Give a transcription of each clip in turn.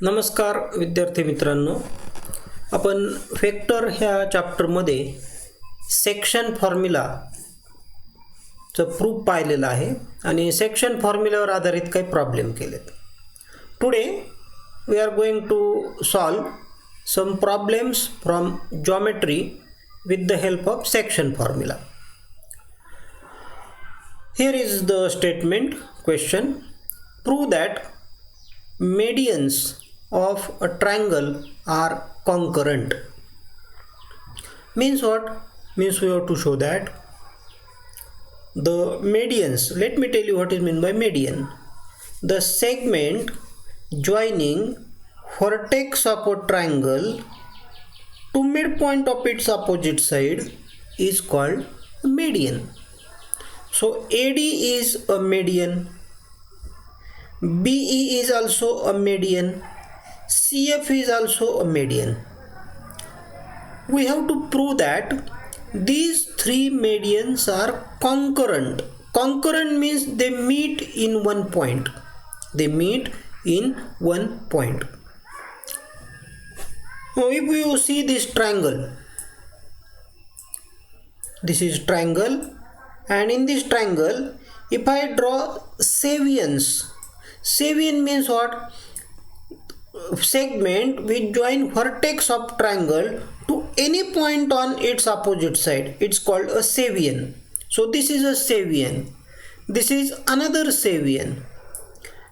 नमस्कार विद्यार्थी मित्रांनो, आपण वेक्टर ह्या चॅप्टरमध्ये सेक्शन फॉर्म्युलाचं प्रूफ पाहिलेलं आहे आणि सेक्शन फॉर्म्युलावर आधारित काही प्रॉब्लेम केलेत. Today we are going to solve some problems from geometry with the help of section formula. Here is the statement question: prove that medians of a triangle are concurrent. Means what? Means we have to show that the medians, let me tell you what is meant by median. The segment joining vertex of a triangle to midpoint of its opposite side is called median. So AD is a median, BE is also a median, CF is also a median. We have to prove that these three medians are concurrent. Concurrent means they meet in one point. They meet in one point. Now if you see this triangle, this is triangle, and in this triangle if I draw savians, savian means what? Segment which join vertex of triangle to any point on its opposite side, it's called a savian. So this is a savian, this is another savian,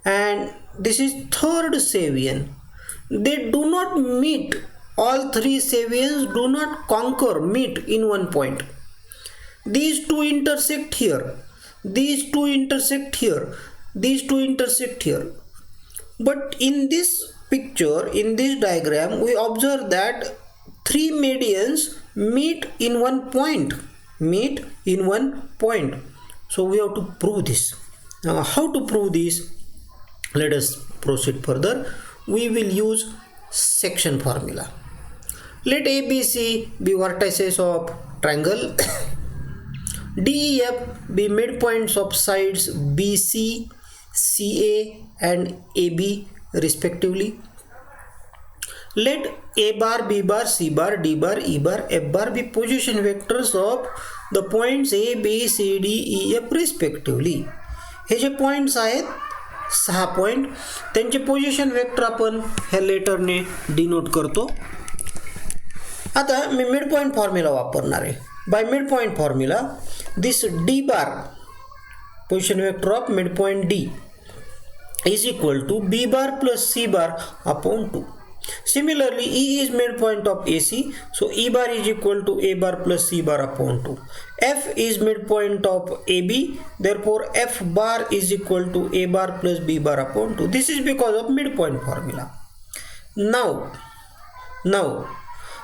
and this is third savian. They do not meet, all three savians do not meet in one point. These two intersect here, these two intersect here, these two intersect here. But in this picture, in this diagram, we observe that three medians meet in one point, meet in one point. So we have to prove this. Now how to prove this? Let us proceed further. We will use section formula. Let ABC be vertices of triangle, DEF be midpoints of sides BC, CA and AB respectively. Let A bar, B bar, C bar, D bar, E bar, F bar be position vectors of the points A, B, C, D, E, F respectively. हे जे points आहेत 6 point, त्यांचे position vector आपण ह्या लेटरने denote करतो. आता मी mid point formula वापरणार आहे. By midpoint formula this D bar, position vector of midpoint D, is equal to B bar plus C bar upon 2. Similarly, E is midpoint of AC, so E bar is equal to A bar plus C bar upon 2. F is midpoint of AB, therefore F bar is equal to A bar plus B bar upon 2. This is because of midpoint formula. Now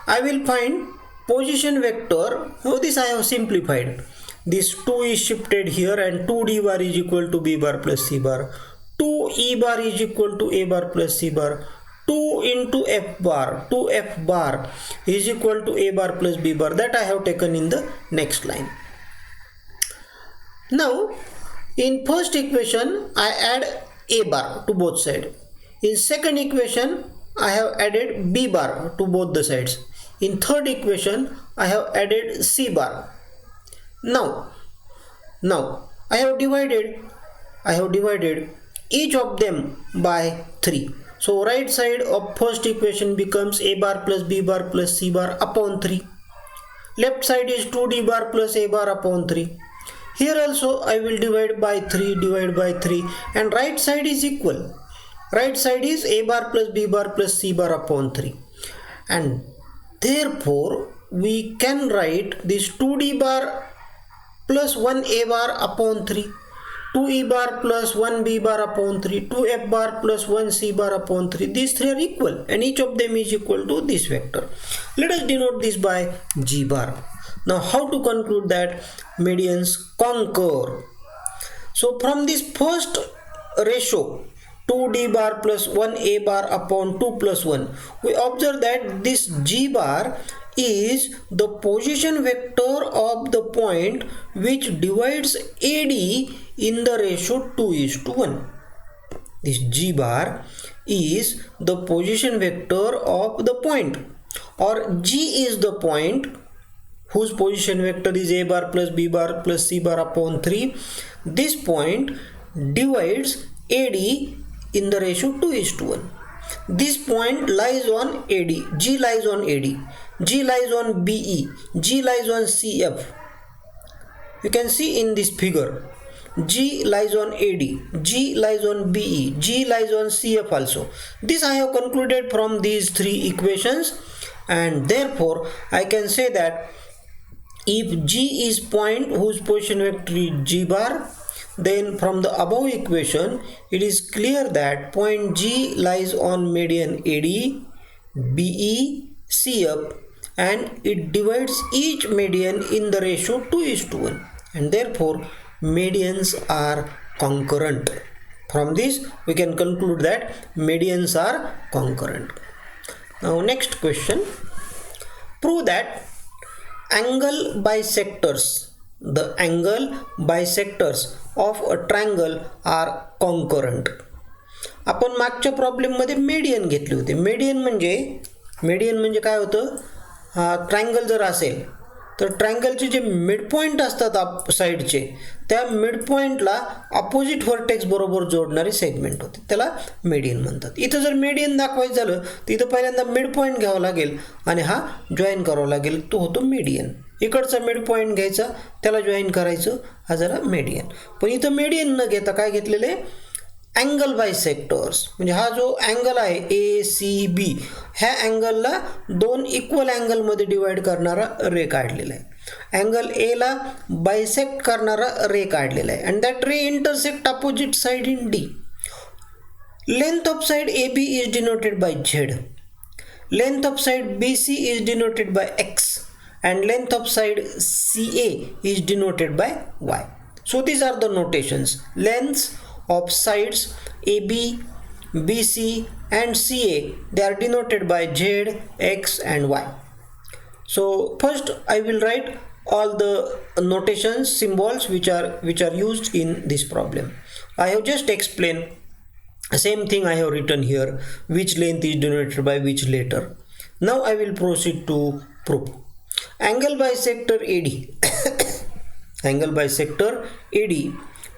I will find position vector. Now this I have simplified. This 2 is shifted here and 2D bar is equal to B bar plus C bar. 2E bar is equal to A bar plus C bar. 2 into F bar, 2F bar is equal to A bar plus B bar. That I have taken in the next line. Now in first equation I add A bar to both sides. In second equation I have added B bar to both the sides. In third equation I have added C bar. Now I have divided each of them by 3. So right side of first equation becomes A bar plus B bar plus C bar upon 3. Left side is 2D bar plus A bar upon 3. Here also I will divide by 3, and right side is equal. Right side is A bar plus B bar plus C bar upon 3. And therefore we can write this 2D bar plus 1A bar upon 3. 2E bar plus 1B bar upon 3, 2F bar plus 1C bar upon 3. These three are equal and each of them is equal to this vector. Let us denote this by G bar. Now how to conclude that medians concur? So from this first ratio 2D bar plus 1A bar upon 2 plus 1, we observe that this G bar is the position vector of the point which divides AD in the ratio 2:1. this g bar is the position vector of the point, or g is the point whose position vector is a bar plus b bar plus c bar upon 3. This point divides AD in the ratio 2:1. This point lies on AD, G lies on AD, G lies on BE, G lies on CF. You can see in this figure, G lies on AD, G lies on BE, G lies on CF also. This I have concluded from these three equations, and therefore I can say that if G is point whose position vector is G bar, then from the above equation it is clear that point G lies on median AD, BE, CF, and it divides each median in the ratio 2:1, and therefore medians are concurrent. From this we can conclude that medians are concurrent. Now next question, prove that angle bisectors, the angle bisectors of a triangle are concurrent. आपण मागच्या problem मध्ये median घेतले होते. Median म्हणजे काय होतं, triangle जर असेल तर ट्रायंगलचे जे मिड पॉइंट असतात साइडचे, त्या मिड पॉइंटला अपोजिट व्हर्टेक्स बरोबर जोडणारे सेगमेंट होते, त्याला मीडियन म्हणतात. इथं जर मीडियन दाखवायचं झालं तर इथं पहिल्यांदा मिड पॉइंट घ्यावा लागेल आणि हा जॉईन करावा लागेल, तो होतो मीडियन. इकडचा मिड पॉइंट घ्यायचा, त्याला जॉईन करायचं, हा झाला मीडियन. पण इथं मीडियन न घेता काय घेतलेले, अँगल बायसेक्टर्स, म्हणजे हा जो अँगल आहे ACB, ह्या अँगलला दोन इक्वल अँगलमध्ये डिवाइड करणारा रे काढलेला आहे. अँगल ए ला बायसेक्ट करणारा रे काढलेला आहे, and that ray intersect opposite side in D. Length of side AB is denoted by Z, length of side BC is denoted by X, and length of side CA is denoted by Y. So these are the notations. Lengths of sides AB, BC and CA, they are denoted by Z, X and Y. So first I will write all the notations, symbols which are used in this problem. I have just explained same thing I have written here, which length is denoted by which letter. Now I will proceed to prove. Angle bisector AD angle bisector AD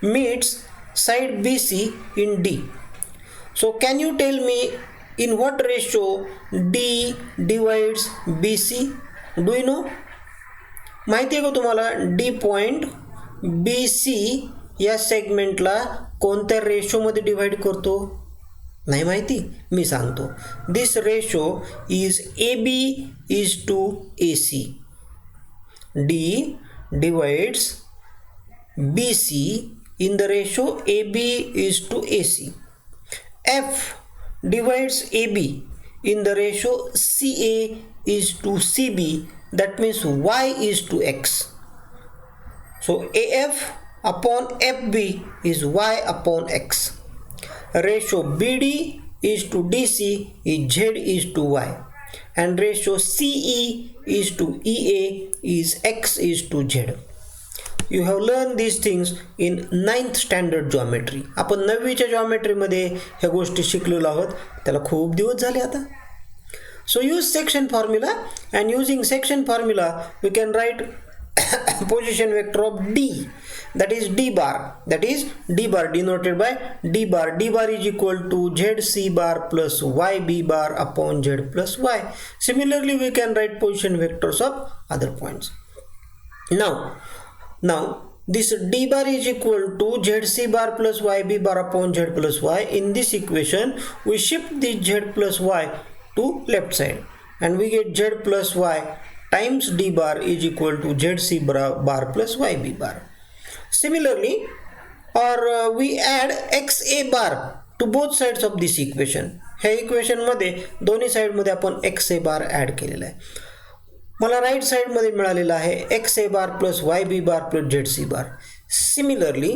meets side BC in D. So can you tell me in what ratio D divides BC? Do you know? माहिती आहे का तुम्हाला D point BC या सेगमेंटला कोणत्या ratio मध्ये divide करतो? नाही माहिती, मी सांगतो. This ratio is AB is to AC. D divides BC in the ratio AB is to AC. F divides AB in the ratio CA is to CB. That means Y is to X. So AF upon FB is Y upon X. Ratio BD is to DC is Z is to Y, and ratio CE is to EA is X is to Z. You have learned these things in 9th standard geometry. आपण 9वीच्या geometry मध्ये ह्या गोष्टी शिकलेलो आहोत, त्याला खूप दिवस झाले आता. So use section formula, and using section formula we can write position vector of D, that is D bar, that is D bar denoted by D bar. D bar is equal to ZC bar plus YB bar upon Z plus Y. Similarly we can write position vectors of other points. Now this D bar is equal to ZC bar plus YB bar upon Z plus Y. In this equation we shift the Z plus Y to left side, and we get Z plus Y times D bar is equal to ZC bar plus YB bar. Similarly, or we add XA bar to both sides of this equation. ह्या equation मध्ये दोन्ही side मध्ये आपण XA bar add केलेला आहे. मला right side मध्ये मिळालेला आहे XA bar plus YB bar plus ZC bar. Similarly,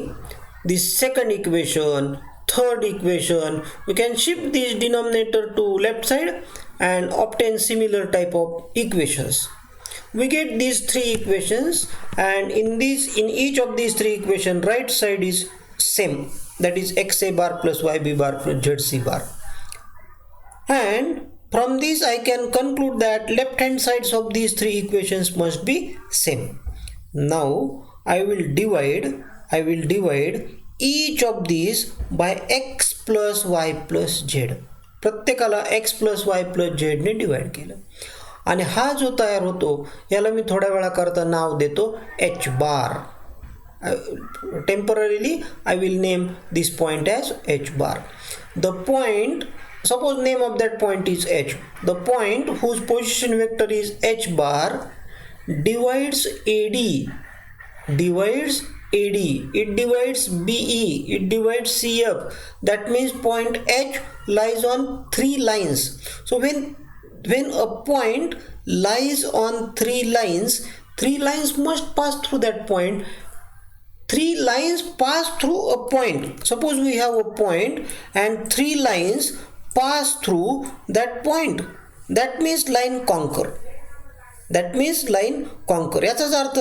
this second equation, third equation, we can shift this denominator to left side and obtain similar type of equations. We get these three equations, and in each of these three equations right side is same. that is x a bar plus y b bar plus z c bar. And from this I can conclude that left hand sides of these three equations must be same. Now I will divide each of these by x plus y plus z. प्रत्येकाला x plus y plus z ने divide केलं आणि हा जो तयार होतो याला मी थोड्या वेळाकरता नाव देतो h bar. Temporarily I will name this point as h bar. The point, suppose name of that point is h. The point whose position vector is h bar divides AD. It divides BE, it divides CF. That means point H lies on three lines. So when a point lies on three lines must pass through that point. Three lines pass through a point. Suppose we have a point and three lines pass through that point. That means line conquer. याचाच अर्थ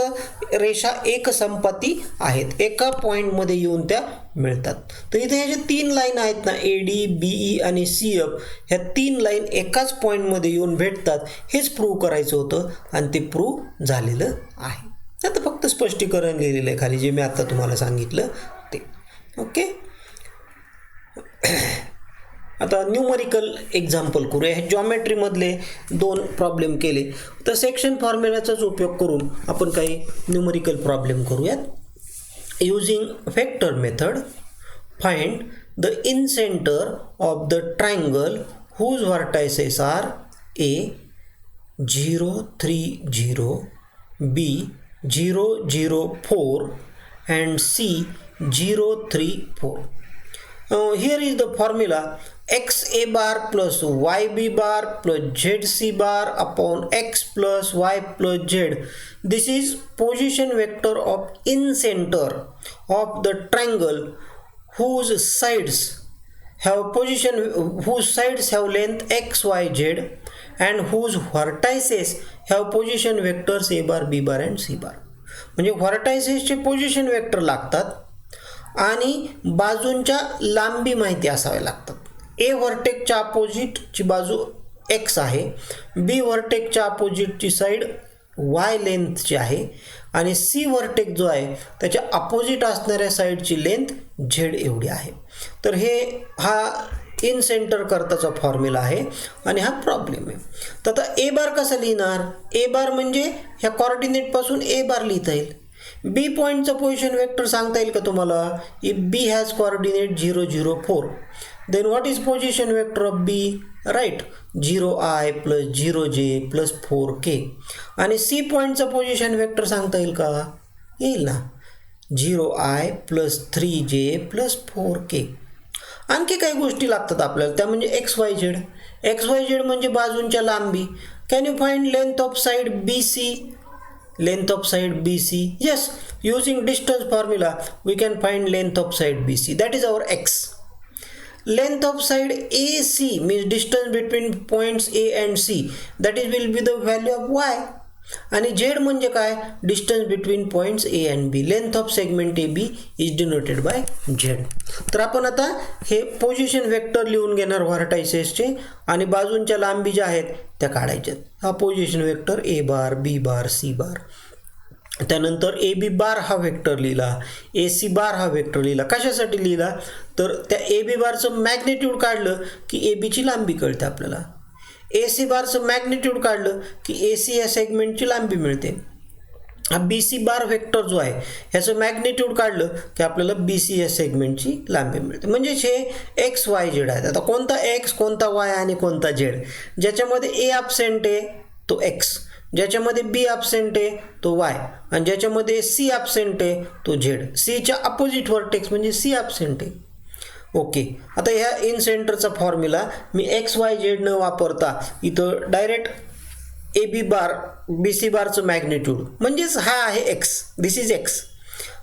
रेषा एकसंपाती आहेत, एका point मध्ये येऊन त्या मिळतात. तर इथे हे जे तीन लाईन आहेत ना AD, BE आणि CF, ह्या तीन लाईन एकाच पॉइंट मध्ये येऊन भेटतात हेच प्रूव्ह करायचं होतं आणि ते प्रूव्ह झालेलं आहे. आता फक्त स्पष्टीकरण लिहिलेलं आहे खाली जे मी आता तुम्हाला सांगितलं ते. ओके, आता न्यूमरिकल एक्झाम्पल करूया. हे जॉमेट्री मधले दोन प्रॉब्लेम केले तर सेक्शन फॉर्म्युलाचाच उपयोग करून आपण काही न्यूमरिकल प्रॉब्लेम करूयात. Using vector method find the incentre of the triangle whose vertices are A 0 3 0, B 0 0 4 and C 0 3 4. Here is the formula x a bar plus y b bar plus z c bar upon x plus y plus z. This is position vector of in center of the triangle whose sides have length x y z and whose vertices have position vectors a bar b bar and c bar. म्हणजे vertices चे position vector लागतात आणि बाजूंच्या लांबी माहिती असाव्या लागतात. A व्हर्टेक्सच्या अपोजिटची बाजू x आहे, B व्हर्टेक्सच्या अपोजिटची साइड y लेंथची आहे आणि C व्हर्टेक्स जो आहे त्याच्या अपोजिट असणाऱ्या साइडची लेंथ z एवढी आहे. तर हा इन सेंटर करताचा फॉर्म्युला आहे आणि हा प्रॉब्लेम आहे. तर आता A बार कसं लिहिणार? A बार म्हणजे ह्या कोऑर्डिनेट पासून A बार लिहिता येईल. B पॉइंटचा पोझिशन वेक्टर सांगता येईल का तुम्हाला? If B has coordinate 0 0 4, then what is position vector of B? Right, 0i plus 0j plus 4k. आणि C पॉइंटचा पोझिशन वेक्टर सांगता येईल का? येईल ना, 0i plus 3j plus 4k. आणखी काही गोष्टी लागतात आपल्याला, त्या म्हणजे XYZ. XYZ म्हणजे बाजूंच्या लांबी. Can you find length of side BC? Length of side BC, yes, using distance formula we can find length of side BC, that is our x. Length of side AC means distance between points A and C, that is will be the value of y. आणि z म्हणजे काय? Distance between points A and B. Length of segment AB is denoted by z. तर आपण आता हे position vector लिहून घेणार व्हर्टायसेसचे आणि बाजूंच्या लांबी ज्या आहेत त्या काढायच्या. हा position vector A bar, B bar, C बार. त्यानंतर AB बार हा वेक्टर लिहिला, AC बार हा वेक्टर लिहिला. कशासाठी लिहिला? तर त्या AB बारचं मॅग्निट्यूड काढलं की AB ची लांबी कळते आपल्याला. AC बारचं मॅग्निट्यूड काढलं की AC या सेगमेंटची लांबी मिळते. हा BC बार वेक्टर जो आहे ह्याचं मॅग्निट्यूड काढलं की आपल्याला BC या सेगमेंटची लांबी मिळते. म्हणजे हे एक्स वाय झेड आहेत. आता कोणता एक्स, कोणता वाय आणि कोणता झेड? ज्याच्यामध्ये A ॲब्सेंट आहे तो एक्स, ज्याच्यामध्ये B ॲब्सेंट आहे तो वाय आणि ज्याच्यामध्ये C ॲब्सेंट आहे तो झेड. Cच्या अपोजिट व्हर्टेक्स म्हणजे C ॲब्सेंट आहे. ओके, आता ह्या इन सेंटरचा फॉर्म्युला मी एक्स वाय झेड न वापरता इथं डायरेक्ट AB बार BC बारचं मॅग्निट्यूड म्हणजेच हा आहे x, this is x.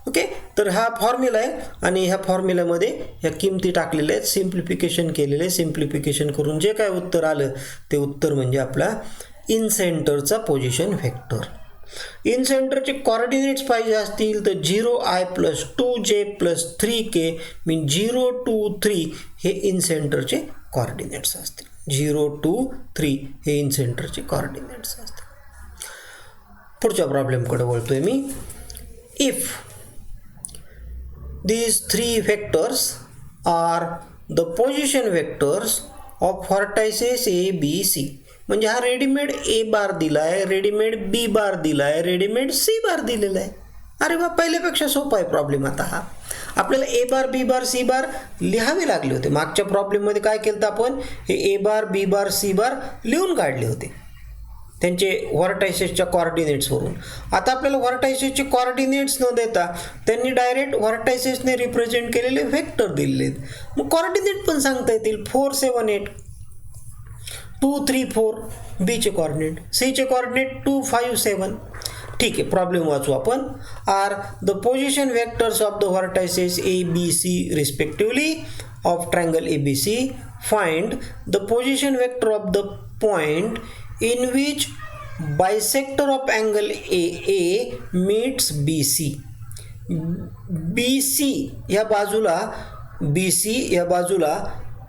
Okay, तर हा फॉर्म्युला आहे आणि ह्या फॉर्म्युल्यामध्ये ह्या किमती टाकलेल्या आहेत, सिम्प्लिफिकेशन केलेलं आहे. सिम्प्लिफिकेशन करून जे काय उत्तर आलं ते उत्तर म्हणजे आपला इन सेंटरचा पोझिशन वेक्टर. इन सेंटरचे कॉर्डिनेट्स पाहिजे असतील तर 0i + 2j + 3k मीन 0 2 3 हे इन सेंटरचे कॉर्डिनेट्स असतील. 0 2 3 हे इन सेंटरचे कॉर्डिनेट्स असतील. पुढच्या प्रॉब्लेमकडे वळतोय मी. If these three vectors are the position vectors of vertices A, B, C. म्हणजे हा रेडीमेड A बार दिलाय, रेडीमेड B बार दिलाय, रेडीमेड C बार दिलेला आहे. अरे वा, पहिल्यापेक्षा सोपा आहे प्रॉब्लेम आता हा. आपल्याला A bar, B bar, C बार लिहावे लागले होते. मागच्या प्रॉब्लेममध्ये काय केलं तर आपण हे A bar, B bar, C बार लिहून काढले होते त्यांचे व्हर्टायसेसच्या कॉर्डिनेट्सवरून. आता आपल्याला व्हर्टायसेसचे कॉर्डिनेट्स न देता त्यांनी डायरेक्ट व्हर्टायसेसने रिप्रेझेंट केलेले व्हेक्टर दिलेले आहेत. मग कॉर्डिनेट पण सांगता येतील. 4 7 8 2 3 4 बीचे कॉर्डिनेट, सीचे कॉर्डिनेट 2 5 7. ठीक आहे, प्रॉब्लेम वाचू आपण. Are the position vectors of the vertices A B C respectively of triangle A B C. Find the position vector of the point in which bisector of angle AA meets BC. BC या बाजूला, BC या बाजूला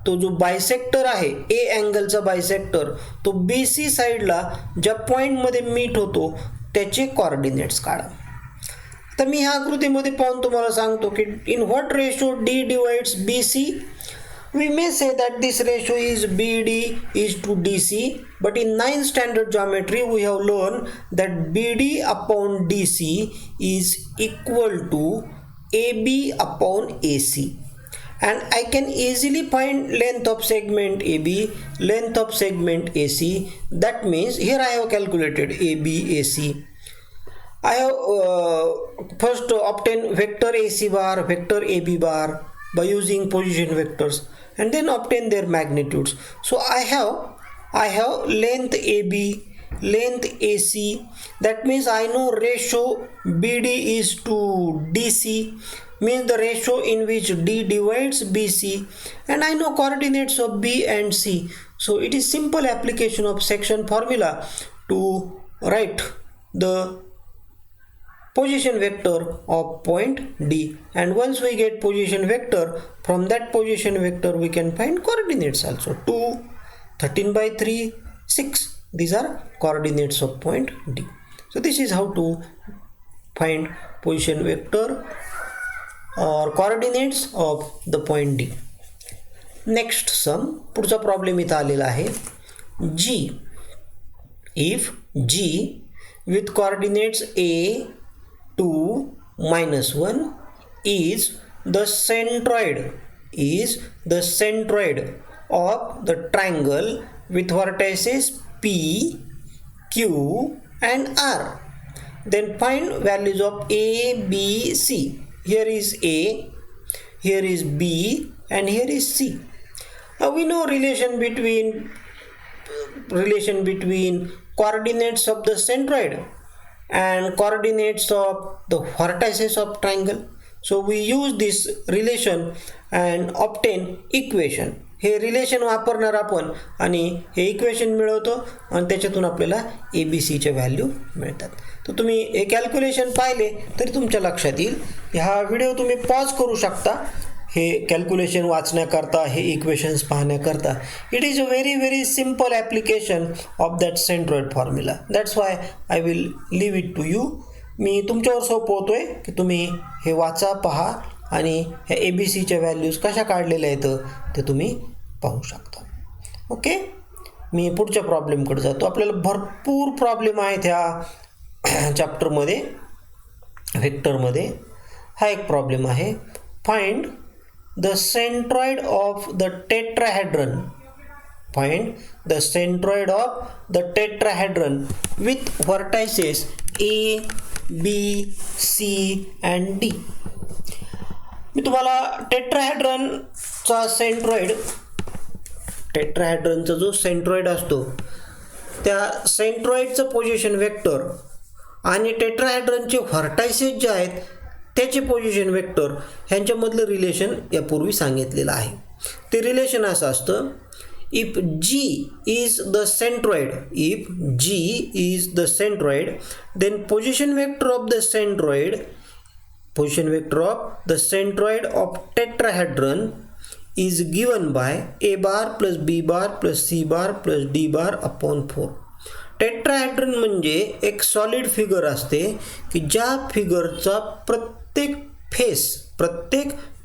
तो जो bisector आहे A अँगलचा bisector, तो BC साईडला ज्या पॉईंटमध्ये मीट होतो त्याचे कॉर्डिनेट्स काढा. तर मी ह्या आकृतीमध्ये पाहून तुम्हाला सांगतो की in what ratio D divides BC. We may say that this ratio is BD is to DC, but in 9th standard geometry we have learned that BD upon DC is equal to AB upon AC, and I can easily find length of segment AB, length of segment AC. That means here I have calculated AB AC. I have first obtained vector AC bar, vector AB bar by using position vectors, and then obtain their magnitudes. So I have length AB, length AC. That means I know ratio BD is to DC, means the ratio in which D divides BC, and I know coordinates of B and C. So it is simple application of section formula to write the position vector of point D, and once we get position vector, from that position vector we can find coordinates also. 2 13 by 3 6, these are coordinates of point D. So this is how to find position vector or coordinates of the point D. Next sum, पुढचा problem इथं आलेला आहे. G, if G with coordinates A 2 -1 is the centroid of the triangle with vertices P, Q and R, then find values of A, B, C. Here is A, here is B, and here is C. Now we know relation between coordinates of the centroid and coordinates of the vertices of triangle. So we use this relation and obtain equation. हे relation वापरणार आपण आणि हे equation मिळवतो आणि त्याच्यातून आपल्याला ABCच्या value मिळतात. तर तुम्ही हे कॅल्क्युलेशन पाहिले तरी तुमच्या लक्षात येईल. हा व्हिडिओ तुम्ही पॉज करू शकता हे कॅल्क्युलेशन वाचण्याकरता, हे इक्वेशन्स पाहण्याकरता. It is a very simple application of that centroid formula. That's why I will leave it to you. मी तुमच्यावर सोपवतोय की तुम्ही हे वाचा, पहा आणि ह्या ABCच्या व्हॅल्यूज कशा काढलेल्या आहेत ते तुम्ही पाहू शकता. ओके, मी पुढच्या प्रॉब्लेमकडे जातो. आपल्याला भरपूर प्रॉब्लेम आहेत ह्या चॅप्टरमध्ये, व्हेक्टरमध्ये. हा एक प्रॉब्लेम आहे. Find the centroid of the tetrahedron. Find the centroid of the tetrahedron with vertices A, B, C and D. मी तुम्हाला टेट्राहेड्रनचा टेट्राहेड्रनचा जो सेंट्रॉइड असतो त्या सेंट्रॉइडचं पोझिशन वेक्टर आणि टेट्राहेड्रनचे व्हर्टायसेस जे आहेत त्याचे पोझिशन वेक्टर ह्यांच्यामधलं रिलेशन यापूर्वी सांगितलेलं आहे. ते रिलेशन असं असतं, if G is the centroid, then position vector of the centroid of tetrahedron is given by A bar plus B bar plus C bar plus D bar upon 4. Tetrahedron म्हणजे एक solid figure असते की ज्या फिगरचा प्रत्येक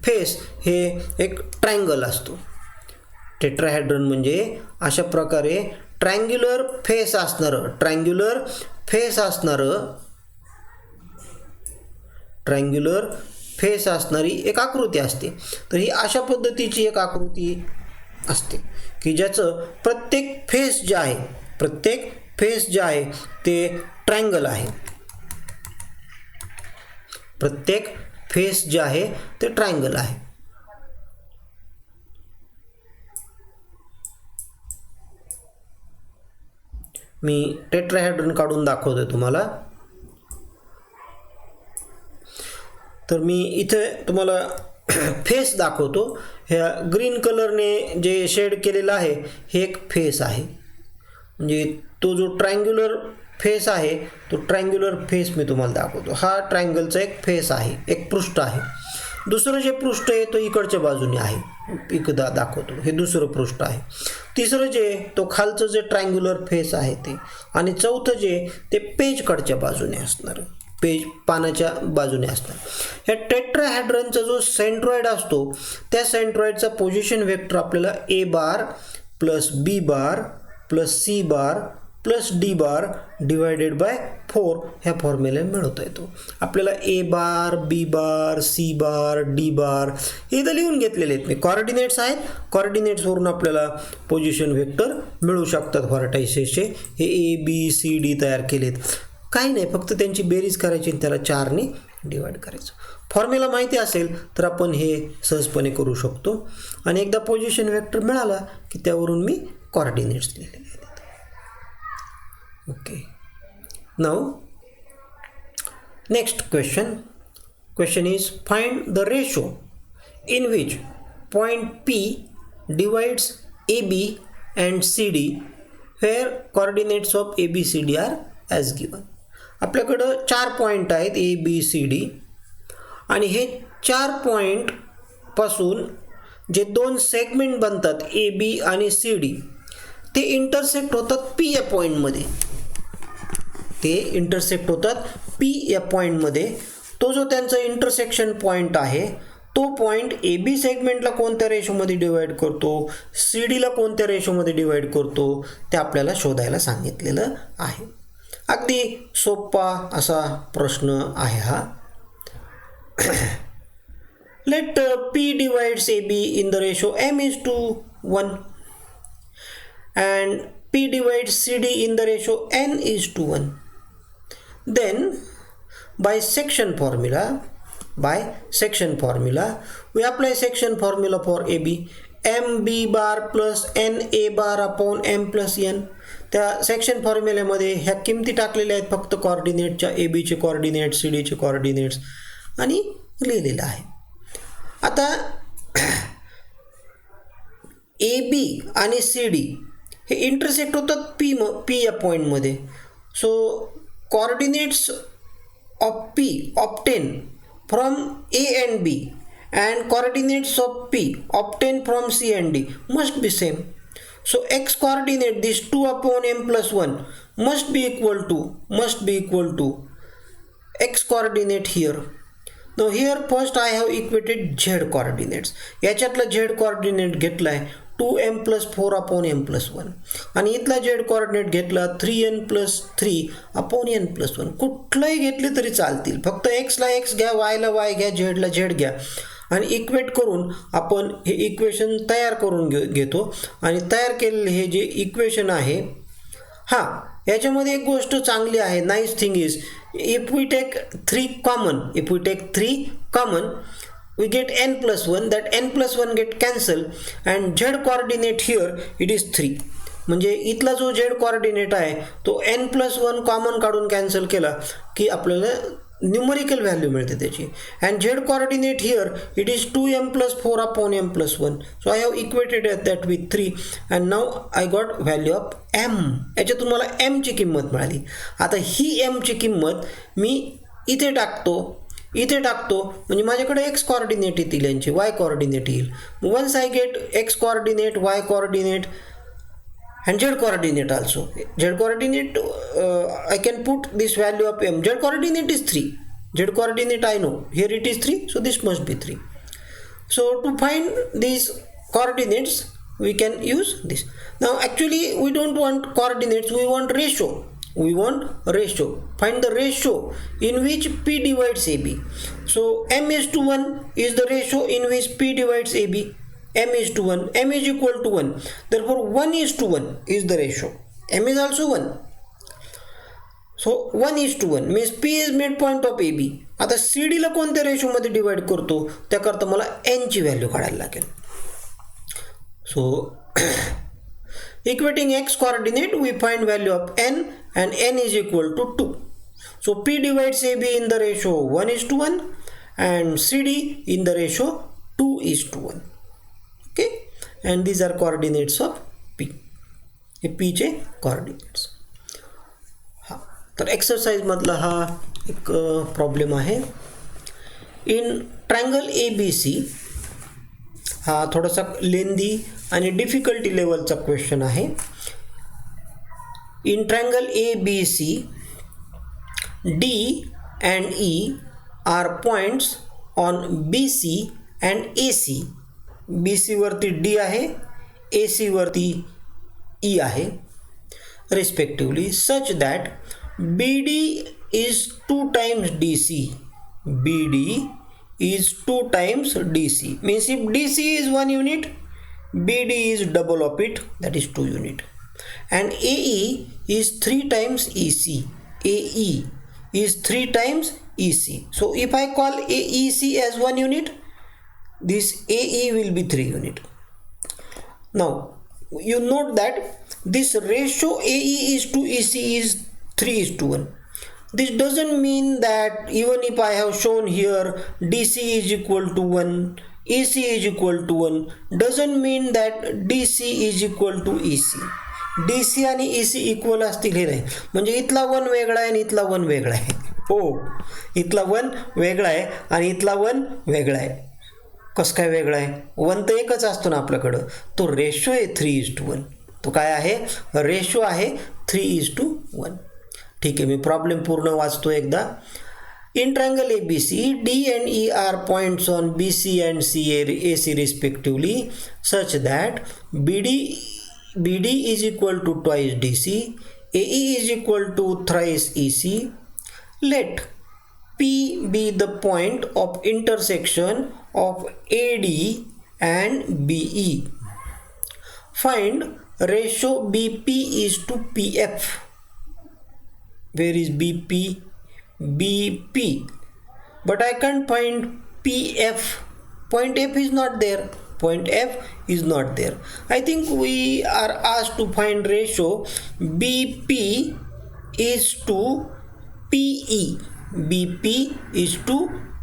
face हे एक triangle असतो. Tetrahedron म्हणजे अशा प्रकारे ट्रायंग्युलर फेस असणारी एक आकृती असते. तर ही अशा पद्धतीची एक आकृती असते की ज्याचं प्रत्येक फेस जे आहे ते ट्रायंगल आहे. प्रत्येक फेस जे आहे ते ट्रायंगल आहे. मी टेट्राहेड्रन काढून दाखवतोय तुम्हाला. तर मी इथे तुम्हाला फेस दाखवतो. ह्या ग्रीन कलरने जे शेड केलेलं आहे हे एक फेस आहे. म्हणजे तो जो ट्रायंग्युलर फेस आहे तो ट्रायंग्युलर फेस मी तुम्हाला दाखवतो. हा ट्रायंगलचा एक फेस आहे, एक पृष्ठ आहे. दुसरं जे पृष्ठ आहे तो इकडच्या बाजूने आहे, एकदा दाखवतो. हे दुसरं पृष्ठ आहे. तिसरं जे तो खालचं जे ट्रायंग्युलर फेस आहे ते, आणि चौथं जे ते पेजकडच्या बाजूने असणार, पेज पानाच्या बाजूने असणार. ह्या टेट्राहेड्रनचा जो सेंट्रॉइड असतो त्या सेंट्रॉइडचा पोझिशन वेक्टर आपल्याला A bar plus B bar plus C bar plus D bar divided by 4 ह्या फॉर्म्युला मिळवता येतो. आपल्याला A bar, B bar, C bar, D बार हे इथं लिहून घेतलेले आहेत. कॉर्डिनेट्स आहेत. कॉर्डिनेट्सवरून आपल्याला पोझिशन वेक्टर मिळू शकतात व्हर्टायसेसचे. हे ए बी सी डी तयार केलेत. काही नाही, फक्त त्यांची बेरीज करायची आणि त्याला 4ने डिवाइड करायचं. फॉर्म्युला माहिती असेल तर आपण हे सहजपणे करू शकतो. आणि एकदा पोझिशन वेक्टर मिळाला की त्यावरून मी कोऑर्डिनेट्स लिहिलेले आहेत. Okay. Now next question is find the ratio in which point P divides AB and CD where coordinates of ABCD are as given. आपल्याकडं 4 पॉइंट आहेत ABCD, आणि हे 4 पॉइंट पासून जे 2 सेगमेंट बनतात AB आणि CD ते इंटरसेक्ट होतात P या पॉइंटमध्ये. P या पॉइंटमध्ये. तो जो त्यांचा इंटरसेक्शन पॉइंट आहे तो पॉइंट AB सेगमेंटला कोणत्या रेशोमध्ये डिवाइड करतो, CDला कोणत्या रेशोमध्ये डिवाइड करतो ते आपल्याला शोधायला सांगितलेलं आहे. अगदी सोपा असा प्रश्न आहे हा. Let P divides AB in the ratio m:1 and P divides CD in the ratio n:1. Then by section formula we apply section formula for AB. mb bar plus na bar upon m plus n. त्या section फॉर्म्युल्यामध्ये ह्या किमती टाकलेल्या आहेत फक्त कोऑर्डिनेटच्या. AB चे coordinate, CD चे coordinates आणि लिहिलेलं आहे. आता AB आणि CD हे इंटरसेक्ट होतात P या पॉइंटमध्ये. So coordinates of P obtain from A and B and coordinates of P obtained from C and D must be same. So x coordinate, this 2 upon m plus 1 must be equal to x coordinate here. Now here first I have equated z coordinates. याच्यातला z coordinate घेतलाय 2m plus 4 upon m plus 1 आणि इथला z coordinate घेतला 3n plus 3 upon n plus 1. कुठलाही घेतले तरी चालतील, फक्त x ला x घ्या, y ला y घ्या, z ला z घ्या आणि इक्वेट करून आपण हे इक्वेशन तयार करून घेतो. आणि तयार केलेले हे जे इक्वेशन आहे, याच्यामध्ये एक गोष्ट चांगली आहे, nice thing is if we take 3 common we get n plus 1, that n plus 1 get cancel and z coordinate here it is 3. म्हणजे इथला जो z coordinate आहे तो n plus 1 कॉमन काढून कॅन्सल केला की आपल्याला न्यूमरिकल व्हॅल्यू मिळते त्याची. And Z coordinate here it is 2m + 4 upon m + 1. So I have equated that with 3 and now I got value of m. याच्यातून मला m ची किंमत मिळाली. आता ही m ची किंमत मी इथे टाकतो म्हणजे माझ्याकडे x कोऑर्डिनेट येतील यांची, y कोऑर्डिनेट येईल. Once I get x coordinate, y coordinate and z coordinate also. Z coordinate I can put this value of m. Z coordinate is 3. Z coordinate I know. Here it is 3. So this must be 3. So to find these coordinates we can use this. Now actually we don't want coordinates. We want ratio. Find the ratio in which p divides ab. So m:1 is the ratio in which p divides ab. m:1, m is equal to 1, therefore 1:1 is the ratio. m is also 1, so 1:1 means p is midpoint of ab. आता cd ला कोणत्या ratio मध्ये divide करतो त्याकरता मला n ची value काढायला लागेल. So equating x coordinate we find value of n and n is equal to 2. So p divides ab in the ratio 1:1 and cd in the ratio 2:1. Okay, and these are coordinates of p. हे p चे coordinates. हा तर exercise मधला हा एक problem आहे. In triangle ABC, हा थोडासा लेंदी आणि डिफिकल्टी लेवलचा क्वेश्चन आहे. In triangle ABC D and E are points on BC and AC. BC वरती D आहे, AC वरती E आहे respectively, such that BD is 2 times DC. BD is 2 times DC. Means if DC is 1 unit, BD is double of it, that is 2 unit. And AE is 3 times EC. AE is 3 times EC. So if I call AEC as 1 unit, this AE will be 3 unit. Now you note that this ratio AE is to EC is 3:1. This doesn't mean that even if I have shown here DC is equal to 1, EC is equal to 1, doesn't mean that DC is equal to EC. DC आणि EC equal असतील हे नाही. म्हणजे इथला 1 वेगळा आहे आणि इथला 1 वेगळा आहे. हो, इथला 1 वेगळा आहे आणि इथला 1 वेगळा आहे. कसं काय वेगळा आहे? 1 तर एकच असतो ना आपल्याकडं. तो रेशो आहे 3:1. तो काय आहे? रेशो आहे 3:1. ठीक आहे, मी प्रॉब्लेम पूर्ण वाचतो एकदा. In triangle ABC, D and E are points on BC and AC respectively, such that BD is equal to twice DC, AE is equal to thrice EC. Let P be the point of intersection of AD and BE. Find ratio BP is to PF. Where is BP? BP. But I can't find PF. Point F is not there. Point F is not there. I think we are asked to find ratio BP is to PE. BP is to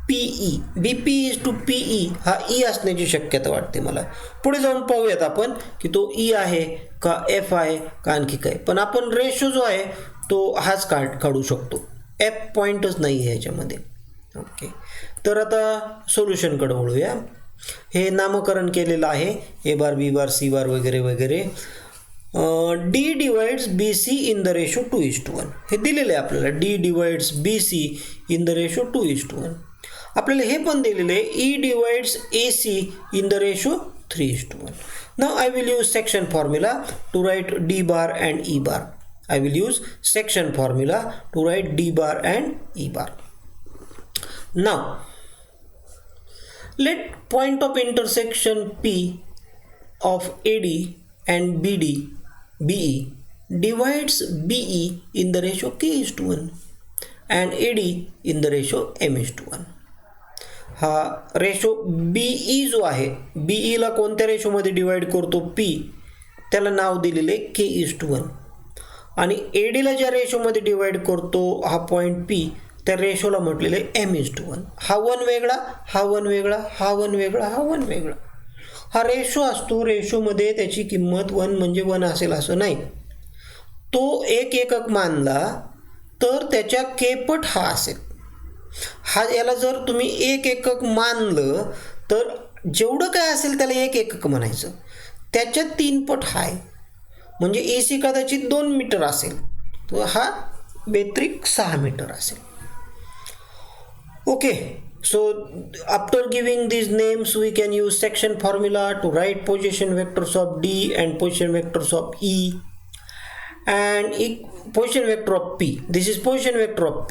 PE. BP is to PE हा E असण्याची शक्यता वाटते मला. पुढे जाऊन पाहूयात आपण की तो E आहे का F आहे का आणखी काय. पण आपण रेशो जो आहे तो हाच काढू शकतो. F पॉइंटच नाही आहे याच्यामध्ये. ओके, तर आता सोल्युशनकडे वळूया. हे नामकरण केलेलं आहे A bar B bar C बार वगैरे वगैरे. D divides BC in the ratio 2:1. हे दिलेलं आहे आपल्याला. D divides BC in the ratio 2:1. आपल्याला हे पण दिलेलं आहे E divides AC in the ratio 3:1. Now I will use section formula to write D bar and E bar. I will use section formula to write D bar and E bar. Now let point of intersection P of AD and BE divides BE in the ratio k:1 and AD in the ratio m:1. हा ratio BE जो आहे, BE ला कोणत्या रेशोमध्ये divide करतो P, त्याला नाव दिलेले k:1. आणि AD ला ज्या रेशोमध्ये डिवाइड करतो हा पॉईंट P, त्या रेशोला म्हटलेलं आहे m:1. हा 1 वेगळा, हा 1 वेगळा, हा 1 वेगळा, हा 1 वेगळा. हा रेशो असतो, रेशोमध्ये त्याची किंमत 1 म्हणजे 1 असेल असं नाही. तो एक एकक मानला तर त्याच्या केपट हा असेल. हा याला जर तुम्ही एक एकक मानलं तर जेवढं काय असेल त्याला एक एकक म्हणायचं, त्याच्यात 3 पट हा आहे. म्हणजे AC कदाचित 2 मीटर असेल तर हा मेट्रिक 6 मीटर असेल. Okay, so after giving these names we can use section formula to write position vectors of D and position vectors of E and position vector of P. This is position vector of P.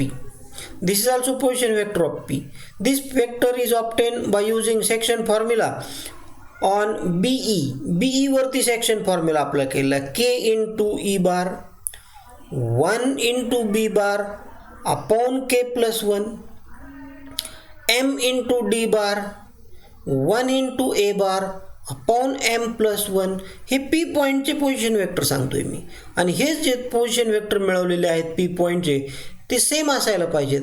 This is also position vector of P. This vector is obtained by using section formula on BE. BE वरती section formula apply केला, K into E bar 1 into B bar upon K plus 1 M into D bar 1 into A bar upon M plus 1. हे P पॉईंटचे position vector सांगतोय मी, आणि हेच जे position vector मिळवलेले आहेत P पॉईंटचे ते सेम असायला पाहिजेत.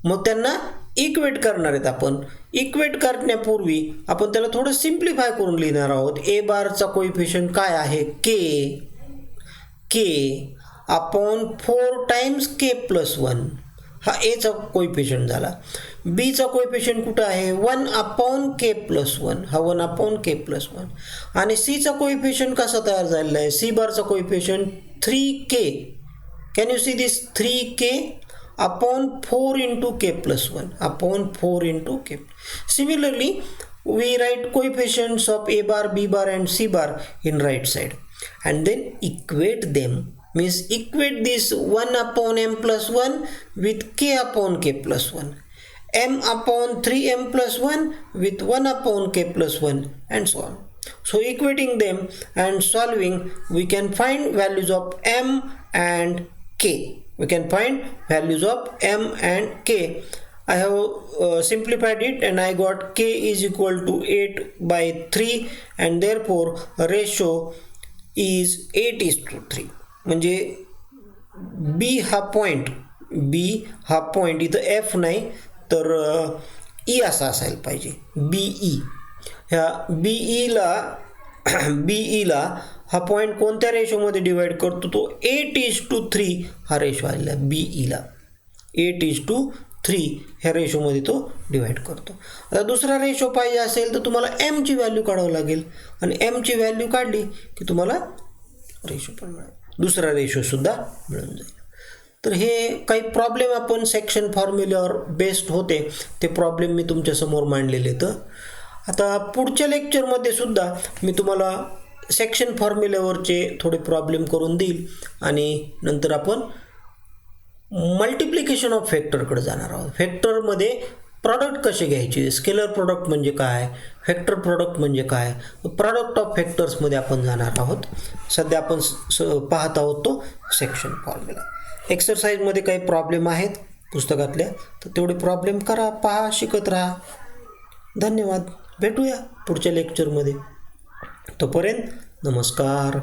मग त्यांना इक्वेट करणार आहेत आपण. इक्वेट करण्यापूर्वी आपण त्याला थोडं सिम्प्लिफाय करून लिहिणार आहोत. ए बारचा कोइफिशियंट काय आहे, के अपॉन 4 टाइम्स K प्लस 1. हा एचा कोइफिशियंट झाला. बीचा कोइफिशियंट कुठं आहे, 1 अपॉन K प्लस 1. हा 1 अपॉन K प्लस 1. आणि सीचा कोइफिशियंट कसा तयार झालेला आहे, सी बारचा coefficient 3K. Can you see this, 3K upon 4 into K plus 1 upon 4 into K. Similarly, we write coefficients of A bar, B bar and C bar in right side and then equate them. Means equate this 1 upon M plus 1 with K upon K plus 1. M upon 3M plus 1 with 1 upon K plus 1 and so on. So equating them and solving, we can find values of M and K. We can find values of M and K. I have simplified it and I got K is equal to 8/3 and therefore ratio is 8:3. म्हणजे B हा point इथं F नाही तर E असा असायला पाहिजे, BE. ह्या BEला हा पॉईंट कोणत्या रेशोमध्ये डिवाइड करतो, तो 8:3 हा रेशो आलेला BEला. 8:3 ह्या रेशोमध्ये तो डिवाइड करतो. आता दुसरा रेशो पाहिजे असेल तर तुम्हाला M ची व्हॅल्यू काढावं लागेल, आणि M ची व्हॅल्यू काढली की तुम्हाला रेशो पण मिळेल, दुसरा रेशोसुद्धा मिळून जाईल. तर हे काही प्रॉब्लेम आपण सेक्शन फॉर्म्युल्यावर बेस्ड होते, ते प्रॉब्लेम मी तुमच्यासमोर मांडलेले. तर आता पुढच्या लेक्चरमध्ये सुद्धा मी तुम्हाला सेक्शन फॉर्म्युल्यावरचे थोडे प्रॉब्लेम करून देईल, आणि नंतर आपण मल्टिप्लिकेशन ऑफ फॅक्टरकडे जाणार आहोत. फॅक्टरमध्ये प्रॉडक्ट कसे घ्यायचे, स्केलर प्रॉडक्ट म्हणजे काय, फॅक्टर प्रॉडक्ट म्हणजे काय, प्रॉडक्ट ऑफ फॅक्टर्समध्ये आपण जाणार आहोत. सध्या आपण पाहत आहोत तो सेक्शन फॉर्म्युला. एक्सरसाइजमध्ये काही प्रॉब्लेम आहेत पुस्तकातल्या, तर तेवढे प्रॉब्लेम करा, पहा, शिकत राहा. धन्यवाद. भेटूया पुढच्या लेक्चरमध्ये. तोपर्यंत नमस्कार.